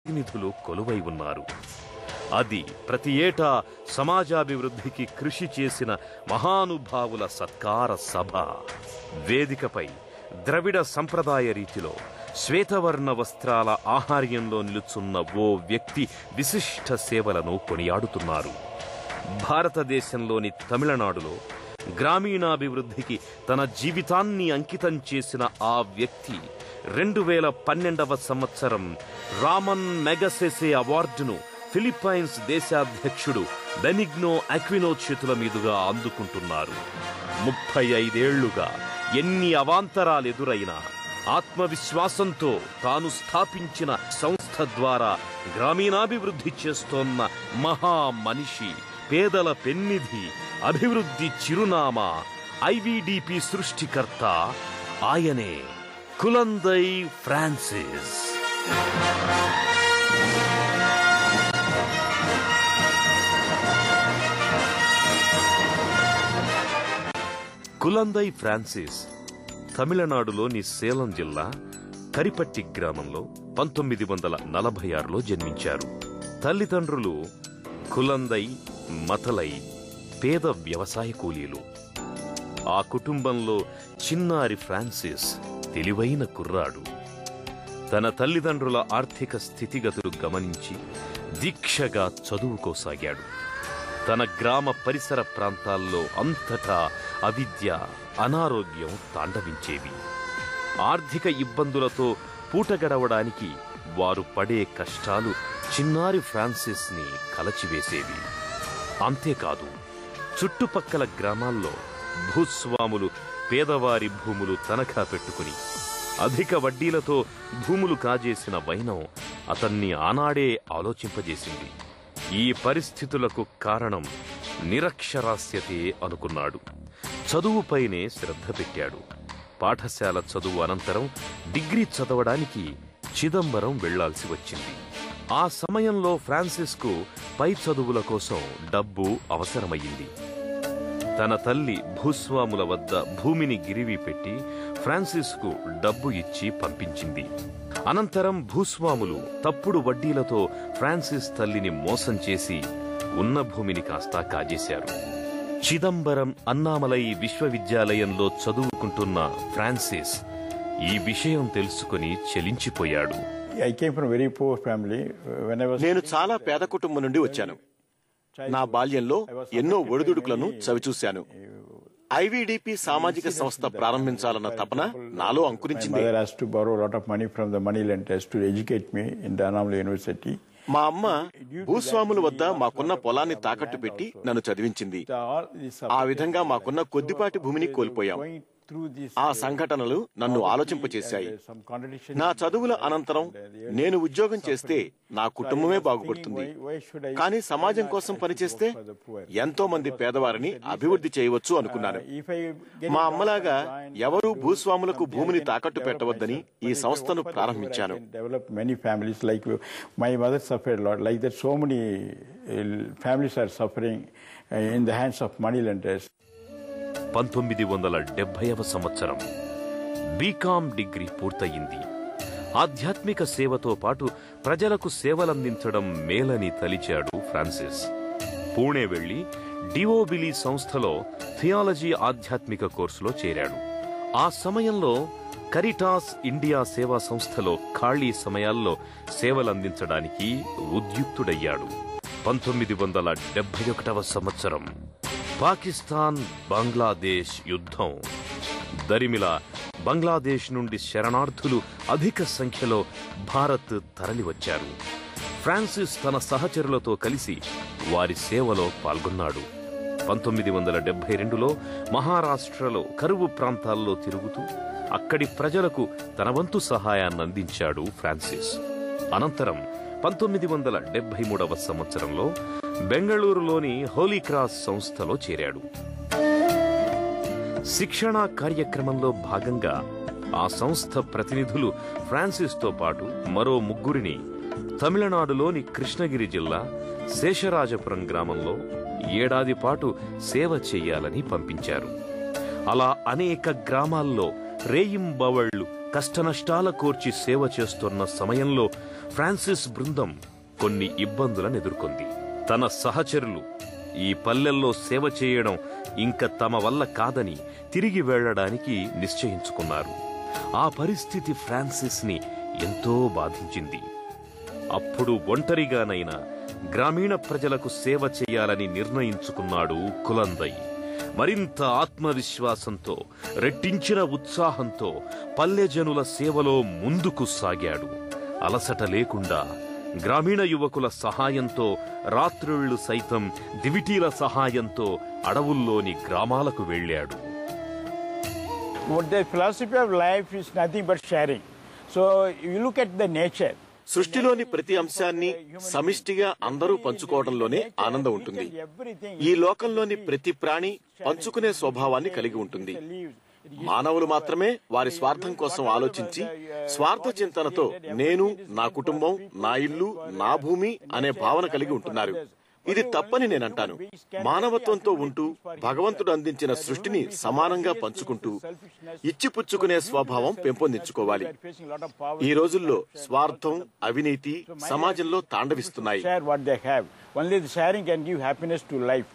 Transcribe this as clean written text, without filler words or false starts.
ప్రతినిధులు కొలువై ఉన్నారు. అది ప్రతి ఏటా సమాజాభివృద్ధికి కృషి చేసిన మహానుభావుల సత్కార సభ. వేదికపై ద్రవిడ సంప్రదాయ రీతిలో శ్వేతవర్ణ వస్త్రాల ఆహార్యంలో నిలుచున్న ఓ వ్యక్తి విశిష్ట సేవలను కొనియాడుతున్నారు. భారతదేశంలోని తమిళనాడులో గ్రామీణాభివృద్ధికి తన జీవితాన్ని అంకితం చేసిన ఆ వ్యక్తి 2012వ సంవత్సరం రామన్ మెగసెసే అవార్డును ఫిలిప్పైన్స్ దేశాధ్యక్షుడు బెనిగ్నో అక్వినో చేతుల మీదుగా అందుకుంటున్నారు. 35 ఏళ్లుగా ఎన్ని అవాంతరాలెదురైనా ఆత్మవిశ్వాసంతో తాను స్థాపించిన సంస్థ ద్వారా గ్రామీణాభివృద్ధి చేస్తోన్న మహా మనిషి, పేదల పెన్నిధి, అభివృద్ధి చిరునామా, ఐవిడిపి సృష్టికర్త ఆయనే కులందై ఫ్రాన్సిస్. కులందై ఫ్రాన్సిస్ తమిళనాడులోని సేలం జిల్లా కరిపట్టి గ్రామంలో 1946లో జన్మించారు. తల్లిదండ్రులు కులందై, మతలై పేద వ్యవసాయ కూలీలు. ఆ కుటుంబంలో చిన్నారి ఫ్రాన్సిస్ తెలివైన కుర్రాడు. తన తల్లిదండ్రుల ఆర్థిక స్థితిగతులు గమనించి దీక్షగా చదువుకోసాగాడు. తన గ్రామ పరిసర ప్రాంతాల్లో అంతటా అవిద్య, అనారోగ్యం తాండవించేవి. ఆర్థిక ఇబ్బందులతో పూటగడవడానికి వారు పడే కష్టాలు చిన్నారి ఫ్రాన్సిస్ ని కలచివేసేవి. అంతేకాదు, చుట్టుపక్కల గ్రామాల్లో భూస్వాములు పేదవారి భూములు తనఖా పెట్టుకుని అధిక వడ్డీలతో భూములు కాజేసిన వైనం అతన్ని ఆనాడే ఆలోచింపజేసింది. ఈ పరిస్థితులకు కారణం నిరక్షరాస్యతే అనుకున్నాడు. చదువుపైనే శ్రద్ధ పెట్టాడు. పాఠశాల చదువు అనంతరం డిగ్రీ చదవడానికి చిదంబరం వెళ్లాల్సి వచ్చింది. ఆ సమయంలో ఫ్రాన్సిస్కు పై చదువుల కోసం డబ్బు అవసరమయ్యింది. తన తల్లి భూస్వాముల వద్ద భూమిని గిరివి పెట్టి ఫ్రాన్సిస్కు డబ్బు ఇచ్చి పంపించింది. అనంతరం భూస్వాములు తప్పుడు వడ్డీలతో ఫ్రాన్సిస్ తల్లిని మోసం చేసి ఉన్న భూమిని కాస్త కాజేశారు. చిదంబరం అన్నామలై విశ్వవిద్యాలయంలో చదువుకుంటున్న ఫ్రాన్సిస్ ఈ విషయం తెలుసుకుని చెలించిపోయాడు. నేను చాలా పేద కుటుంబం నుండి వచ్చాను. నా బాల్యంలో ఎన్నో ఒడిదుడుకులను చవిచూశాను. ఐవిడిపి సామాజిక సంస్థ ప్రారంభించాలన్న తపన నాలో అంకురించింది. మా అమ్మ భూస్వాముల వద్ద మాకున్న పొలాన్ని తాకట్టు పెట్టి నన్ను చదివించింది. ఆ విధంగా మాకున్న కొద్దిపాటి భూమిని కోల్పోయాం. ఆ సంఘటనలు నన్ను ఆలోచింపచేశాయి. నా చదువుల అనంతరం నేను ఉద్యోగం చేస్తే నా కుటుంబమే బాగుపడుతుంది. కానీ సమాజం కోసం పనిచేస్తే ఎంతో మంది పేదవారిని అభివృద్ధి చేయవచ్చు అనుకున్నాను. మా అమ్మలాగా ఎవరూ భూస్వాములకు భూమిని తాకట్టు పెట్టవద్దని ఈ సంస్థను ప్రారంభించాను. 1970వ సంవత్సరం బీకామ్ డిగ్రీ పూర్తయింది. ఆధ్యాత్మిక సేవతో పాటు ప్రజలకు సేవలందించడం మేలని తలిచాడు ఫ్రాన్సిస్. పూణే వెళ్లి డిఓబిలి సంస్థలో థియాలజీ ఆధ్యాత్మిక కోర్సులో చేరాడు. ఆ సమయంలో కరిటాస్ ఇండియా సేవా సంస్థలో ఖాళీ సమయాల్లో సేవలందించడానికి ఉద్యుక్తుడయ్యాడు. 1971వ సంవత్సరం పాకిస్తాన్ బంగ్లాదేశ్ యుద్ధం. దరిమిలా బంగ్లాదేశ్ నుండి శరణార్థులు అధిక సంఖ్యలో భారత్ తరలివచ్చారు. ఫ్రాన్సిస్ తన సహచరులతో కలిసి వారి సేవలో పాల్గొన్నాడు. 1972లో మహారాష్ట్రలో కరువు ప్రాంతాల్లో తిరుగుతూ అక్కడి ప్రజలకు తన వంతు సహాయాన్నందించాడు ఫ్రాన్సిస్. అనంతరం 1973వ సంవత్సరంలో బెంగళూరులోని హోలీ క్రాస్ సంస్థలో చేరాడు. శిక్షణా కార్యక్రమంలో భాగంగా ఆ సంస్థ ప్రతినిధులు ఫ్రాన్సిస్తో పాటు మరో ముగ్గురిని తమిళనాడులోని కృష్ణగిరి జిల్లా శేషరాజపురం గ్రామంలో ఏడాది పాటు సేవ చెయ్యాలని పంపించారు. అలా అనేక గ్రామాల్లో రేయింబవళ్లు కష్టనష్టాల కోర్చి సేవ చేస్తున్న సమయంలో ఫ్రాన్సిస్ బృందం కొన్ని ఇబ్బందులను ఎదుర్కొంది. తన సహచరులు ఈ పల్లెల్లో సేవ చేయడం ఇంక తమ వల్ల కాదని తిరిగి వెళ్లడానికి నిశ్చయించుకున్నారు. ఆ పరిస్థితి ఫ్రాన్సిస్ ని ఎంతో బాధించింది. అప్పుడు ఒంటరిగానైనా గ్రామీణ ప్రజలకు సేవ చేయాలని నిర్ణయించుకున్నాడు కులందై. మరింత ఆత్మవిశ్వాసంతో, రెట్టించిన ఉత్సాహంతో పల్లెజనుల సేవలో ముందుకు సాగాడు. అలసట లేకుండా గ్రామీణ యువకుల సహాయంతో, రాత్రుళ్లు సైతం దివిటీల సహాయంతో అడవుల్లోని గ్రామాలకు వెళ్ళాడు. The philosophy of life is nothing but sharing. So you look at the nature. సృష్టిలోని ప్రతి అంశాన్ని సమిష్టిగా అందరూ పంచుకోవడంలోనే ఆనందం ఉంటుంది. ఈ లోకంలోని ప్రతి ప్రాణి పంచుకునే స్వభావాన్ని కలిగి ఉంటుంది. మానవులు మాత్రమే వారి స్వార్థం కోసం ఆలోచించి స్వార్థ చింతనతో నేను, నా కుటుంబం, నా ఇల్లు, నా భూమి అనే భావన కలిగి ఉంటున్నారు. ఇది తప్పని నేనంటాను. మానవత్వంతో ఉంటూ భగవంతుడు అందించిన సృష్టిని సమానంగా పంచుకుంటూ ఇచ్చిపుచ్చుకునే స్వభావం పెంపొందించుకోవాలి. ఈ రోజుల్లో స్వార్థం, అవినీతి సమాజంలో తాండవిస్తున్నాయి. Share what they have. Only the sharing can give happiness to life.